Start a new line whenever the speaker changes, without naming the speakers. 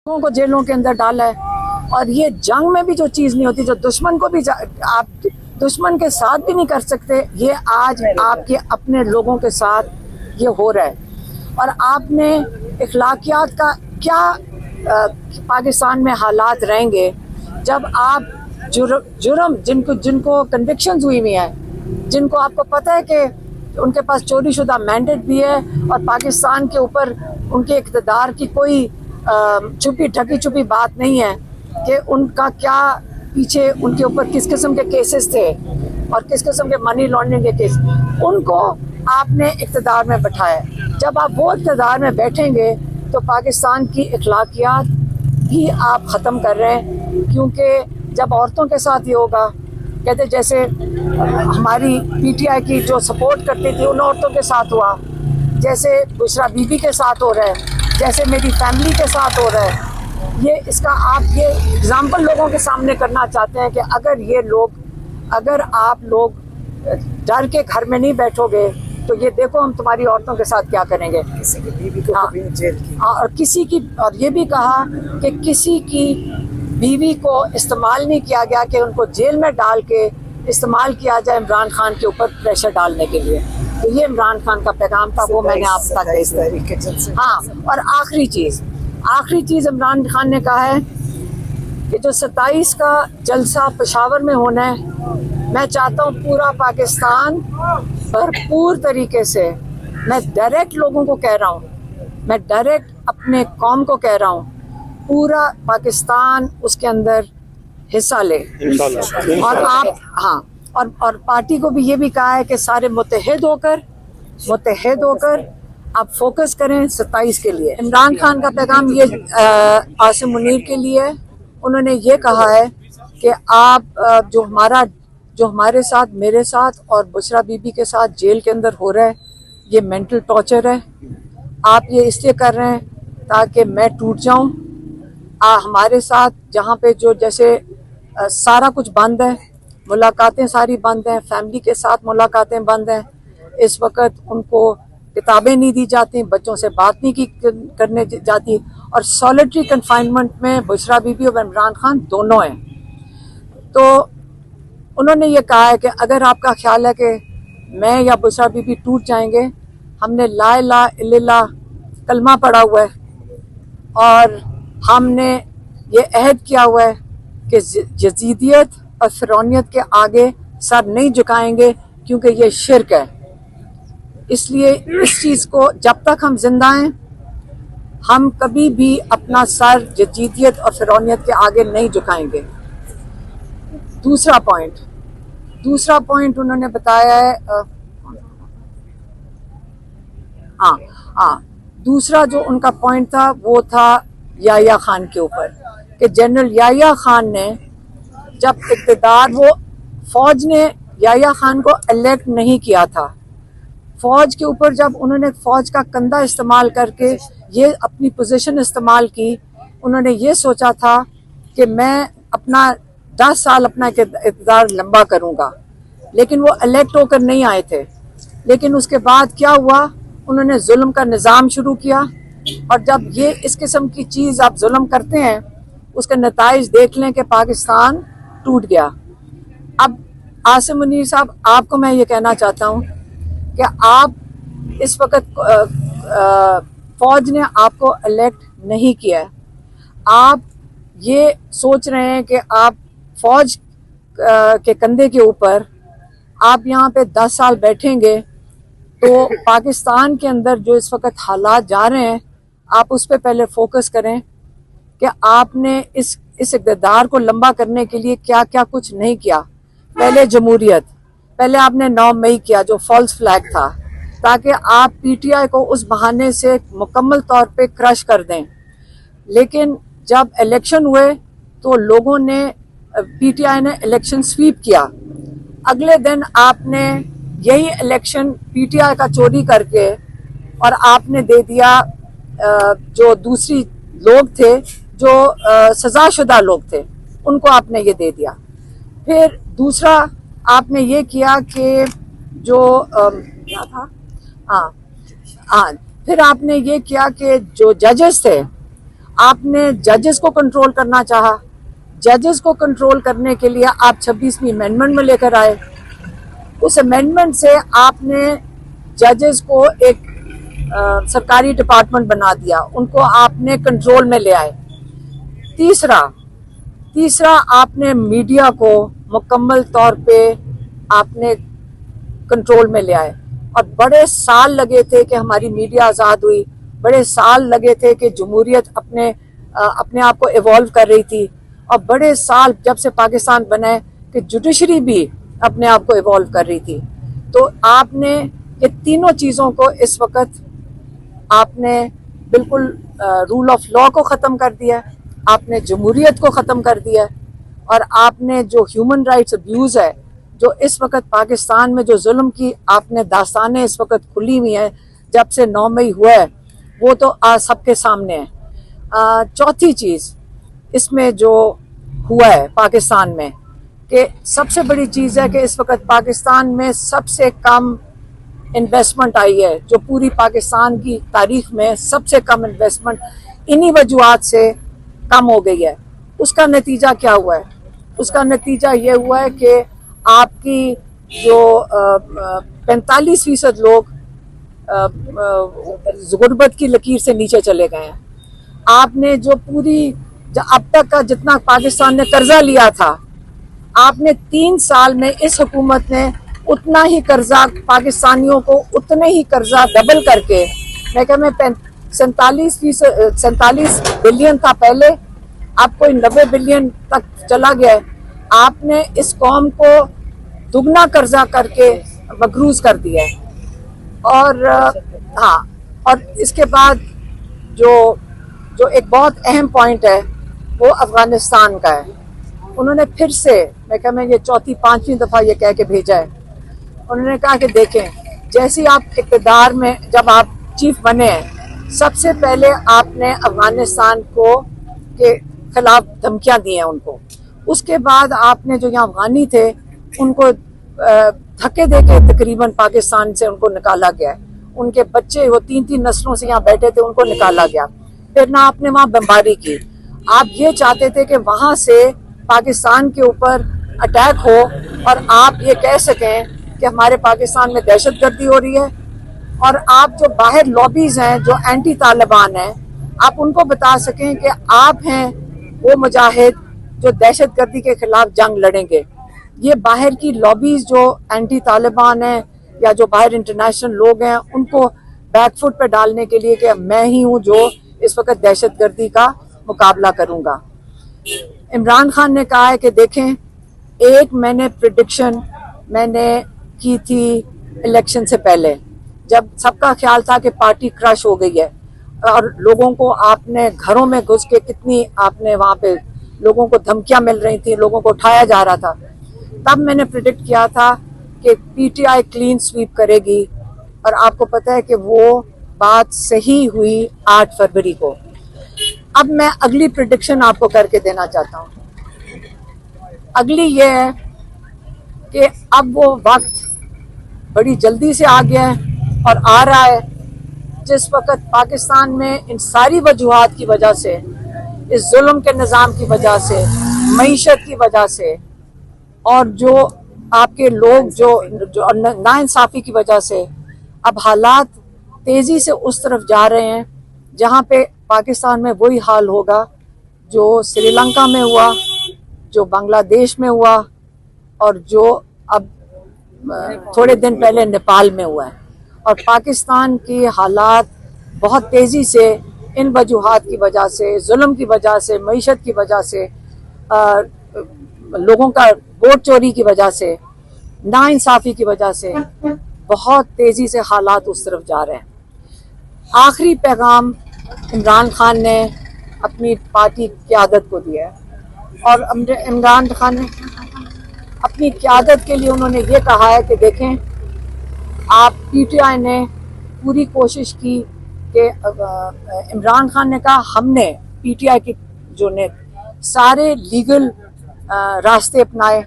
लोगों को जेलों के अंदर डाला है। और ये जंग में भी जो चीज़ नहीं होती, जो दुश्मन को भी आप दुश्मन के साथ भी नहीं कर सकते, ये आज आपके अपने लोगों के साथ ये हो रहा है। और आपने इखलाकियात का क्या पाकिस्तान में हालात रहेंगे जब आप जुर्म जिनको कन्विक्शंस हुई हुई हैं, जिनको आपको पता है कि उनके पास चोरी शुदा मैंडेट भी है और पाकिस्तान के ऊपर उनके इक़्तिदार की कोई छुपी ढकी छुपी बात नहीं है कि उनका क्या पीछे उनके ऊपर किस किस्म के केसेस थे और किस किस्म के मनी लॉन्ड्रिंग के केस, उनको आपने इक़्तिदार में बैठाया। जब आप वो इक़्तिदार में बैठेंगे तो पाकिस्तान की इखलाकियात भी आप ख़त्म कर रहे हैं। क्योंकि जब औरतों के साथ ये होगा, कहते जैसे हमारी पीटीआई की जो सपोर्ट करती थी उन औरतों के साथ हुआ, जैसे बुशरा बीबी के साथ हो रहा है, जैसे मेरी फैमिली के साथ हो रहा है। ये इसका आप ये एग्ज़ाम्पल लोगों के सामने करना चाहते हैं कि अगर आप लोग डर के घर में नहीं बैठोगे तो ये देखो हम तुम्हारी औरतों के साथ क्या करेंगे।
किसी की बीवी को कभी जेल की।
और ये भी कहा कि किसी की बीवी को इस्तेमाल नहीं किया गया कि उनको जेल में डाल के इस्तेमाल किया जाए इमरान खान के ऊपर प्रेशर डालने के लिए। तो ये इमरान खान का पैगाम था, वो मैंने आप तक भेज दिया। हाँ, और आखिरी चीज़ इमरान खान ने कहा है कि जो 27 का जलसा पेशावर में होना है, मैं चाहता हूँ पूरा पाकिस्तान भरपूर तरीके से, मैं डायरेक्ट लोगों को कह रहा हूँ, मैं डायरेक्ट अपने कौम को कह रहा हूँ, पूरा पाकिस्तान उसके अंदर हिस्सा ले। और आप और पार्टी को भी ये भी कहा है कि सारे मुत्तहिद होकर आप फोकस करें 27 के लिए। इमरान खान का पैगाम ये आसिम मुनीर के लिए है। उन्होंने ये कहा है कि आप जो हमारे साथ, मेरे साथ और बुशरा बीबी के साथ जेल के अंदर हो रहा है, ये मेंटल टॉर्चर है। आप ये इसलिए कर रहे हैं ताकि मैं टूट जाऊं। हमारे साथ जहाँ पे जो जैसे सारा कुछ बंद है, मुलाकातें सारी बंद हैं, फैमिली के साथ मुलाकातें बंद हैं, इस वक्त उनको किताबें नहीं दी जाती, बच्चों से बात नहीं करने जाती, और सॉलिटरी कन्फाइनमेंट में बुशरा बीबी और इमरान खान दोनों हैं। तो उन्होंने ये कहा है कि अगर आपका ख्याल है कि मैं या बुशरा बीबी टूट जाएंगे, हमने ला इलाहा इल्लल्लाह कलमा पढ़ा हुआ है और हमने ये अहद किया हुआ है कि यजीदियत और फिरौनियत के आगे सर नहीं झुकाएंगे क्योंकि ये शिर्क है। इसलिए इस चीज़ को जब तक हम जिंदा हैं, हम कभी भी अपना सर यजीदियत और फिरौनियत के आगे नहीं झुकाएंगे। दूसरा पॉइंट उन्होंने बताया है, दूसरा जो उनका पॉइंट था वो था याह्या खान के ऊपर, कि जनरल याह्या खान ने जब इक़्तिदार, वो फौज ने याह्या खान को इलेक्ट नहीं किया था, फौज के ऊपर जब उन्होंने फौज का कंधा इस्तेमाल करके ये अपनी पोजीशन इस्तेमाल की, उन्होंने ये सोचा था कि मैं अपना 10 साल अपना इक़्तिदार लंबा करूँगा, लेकिन वो इलेक्ट होकर नहीं आए थे। लेकिन उसके बाद क्या हुआ, उन्होंने जुल्म का निज़ाम शुरू किया, और जब ये इस किस्म की चीज़ आप जुल्म करते हैं, उसके नताइज देख लें कि पाकिस्तान टूट गया। अब आसिम मुनीर साहब, आपको मैं ये कहना चाहता हूँ कि आप इस वक्त फौज ने आपको इलेक्ट नहीं किया है, आप ये सोच रहे हैं कि आप फौज के कंधे के ऊपर आप यहाँ पे 10 साल बैठेंगे तो पाकिस्तान के अंदर जो इस वक्त हालात जा रहे हैं, आप उस पर पहले फोकस करें कि आपने इस इक़्तिदार को लंबा करने के लिए क्या क्या कुछ नहीं किया। पहले जमहूरियत, पहले आपने 9 मई किया जो फॉल्स फ्लैग था, ताकि आप पीटीआई को उस बहाने से मुकम्मल तौर पे क्रश कर दें। लेकिन जब इलेक्शन हुए तो लोगों ने, पीटीआई ने इलेक्शन स्वीप किया, अगले दिन आपने यही इलेक्शन पीटीआई का चोरी करके और आपने दे दिया जो दूसरी लोग थे, जो सजाशुदा लोग थे, उनको आपने ये दे दिया। फिर दूसरा आपने ये किया कि जो क्या था, फिर आपने ये किया कि जो जजेस थे आपने जजेस को कंट्रोल करना चाहा, जजेस को कंट्रोल करने के लिए आप 26वीं अमेंडमेंट में लेकर आए। उस अमेंडमेंट से आपने जजेस को एक सरकारी डिपार्टमेंट बना दिया, उनको आपने कंट्रोल में ले आए। तीसरा आपने मीडिया को मुकम्मल तौर पे आपने कंट्रोल में ले आए। और बड़े साल लगे थे कि हमारी मीडिया आज़ाद हुई, बड़े साल लगे थे कि जमहूरियत अपने आप को इवॉल्व कर रही थी, और बड़े साल जब से पाकिस्तान बना है कि जुडिशरी भी अपने आप को इवॉल्व कर रही थी। तो आपने ये तीनों चीज़ों को इस वक्त आपने बिल्कुल रूल ऑफ लॉ को ख़त्म कर दिया, आपने जमहूरियत को ख़त्म कर दिया, और आपने जो ह्यूमन राइट्स अब्यूज़ है, जो इस वक्त पाकिस्तान में जो जुल्म की आपने दास्तानें इस वक्त खुली हुई हैं जब से 9 मई हुआ है, वो तो आज सबके सामने है। चौथी चीज़ इसमें जो हुआ है पाकिस्तान में, कि सबसे बड़ी चीज़ है कि इस वक्त पाकिस्तान में सबसे कम इन्वेस्टमेंट आई है, जो पूरी पाकिस्तान की तारीख में सबसे कम इन्वेस्टमेंट इन्हीं वजूहात से कम हो गई है। उसका नतीजा क्या हुआ है? उसका नतीजा ये हुआ है कि आपकी जो 45% लोग गुर्बत की लकीर से नीचे चले गए हैं। आपने जो अब तक का जितना पाकिस्तान ने कर्जा लिया था, आपने 3 साल में इस हुकूमत ने उतना ही कर्जा पाकिस्तानियों को उतने ही कर्जा डबल करके, मैं क्या मैं 47 बिलियन था पहले, अब कोई 90 बिलियन तक चला गया है। आपने इस कौम को दुगना कर्जा करके मकरूज कर दिया है। और हाँ, और इसके बाद जो एक बहुत अहम पॉइंट है वो अफगानिस्तान का है। उन्होंने फिर से, मैं ये 4-5वीं दफ़ा ये कह के भेजा है, उन्होंने कहा कि देखें, जैसे आप इक़्तिदार में जब आप चीफ बने हैं, सबसे पहले आपने अफगानिस्तान के खिलाफ धमकियां दी हैं उनको। उसके बाद आपने जो यहाँ अफगानी थे उनको धक्के देके तकरीबन पाकिस्तान से उनको निकाला गया है। उनके बच्चे वो 3-3 नस्लों से यहाँ बैठे थे, उनको निकाला गया। फिर ना आपने वहाँ बमबारी की। आप ये चाहते थे कि वहाँ से पाकिस्तान के ऊपर अटैक हो और आप ये कह सकें कि हमारे पाकिस्तान में दहशतगर्दी हो रही है। और आप जो बाहर लॉबीज हैं जो एंटी तालिबान हैं, आप उनको बता सकें कि आप हैं वो मुजाहिद जो दहशतगर्दी के खिलाफ जंग लड़ेंगे। ये बाहर की लॉबीज जो एंटी तालिबान हैं या जो बाहर इंटरनेशनल लोग हैं, उनको बैकफुट पे डालने के लिए कि मैं ही हूँ जो इस वक्त दहशतगर्दी का मुकाबला करूँगा। इमरान खान ने कहा है कि देखें, एक मैंने प्रेडिक्शन की थी इलेक्शन से पहले, जब सबका ख्याल था कि पार्टी क्रश हो गई है और लोगों को आपने घरों में घुस के कितनी आपने वहाँ पे लोगों को धमकियाँ मिल रही थी, लोगों को उठाया जा रहा था, तब मैंने प्रेडिक्ट किया था कि पीटीआई क्लीन स्वीप करेगी। और आपको पता है कि वो बात सही हुई 8 फरवरी को। अब मैं अगली प्रेडिक्शन आपको करके देना चाहता हूँ। अगली ये है कि अब वो वक्त बड़ी जल्दी से आ गया है और आ रहा है जिस वक्त पाकिस्तान में इन सारी वजूहात की वजह से, इस जुल्म के निज़ाम की वजह से, मईशत की वजह से, और जो आपके लोग जो नाइंसाफ़ी की वजह से, अब हालात तेज़ी से उस तरफ जा रहे हैं जहाँ पे पाकिस्तान में वही हाल होगा जो श्रीलंका में हुआ, जो बांग्लादेश में हुआ, और जो अब थोड़े दिन पहले नेपाल में हुआ है। और पाकिस्तान की हालात बहुत तेज़ी से इन वजूहात की वजह से, जुल्म की वजह से, मईशत की वजह से, लोगों का वोट चोरी की वजह से, नाइंसाफ़ी की वजह से बहुत तेज़ी से हालात उस तरफ जा रहे हैं। आखिरी पैगाम इमरान खान ने अपनी पार्टी की क़यादत को दिया है और इमरान खान ने अपनी क़यादत के लिए उन्होंने ये कहा है कि देखें, आप पीटीआई ने पूरी कोशिश की कि इमरान खान ने कहा हमने पीटीआई के जो ने सारे लीगल रास्ते अपनाए,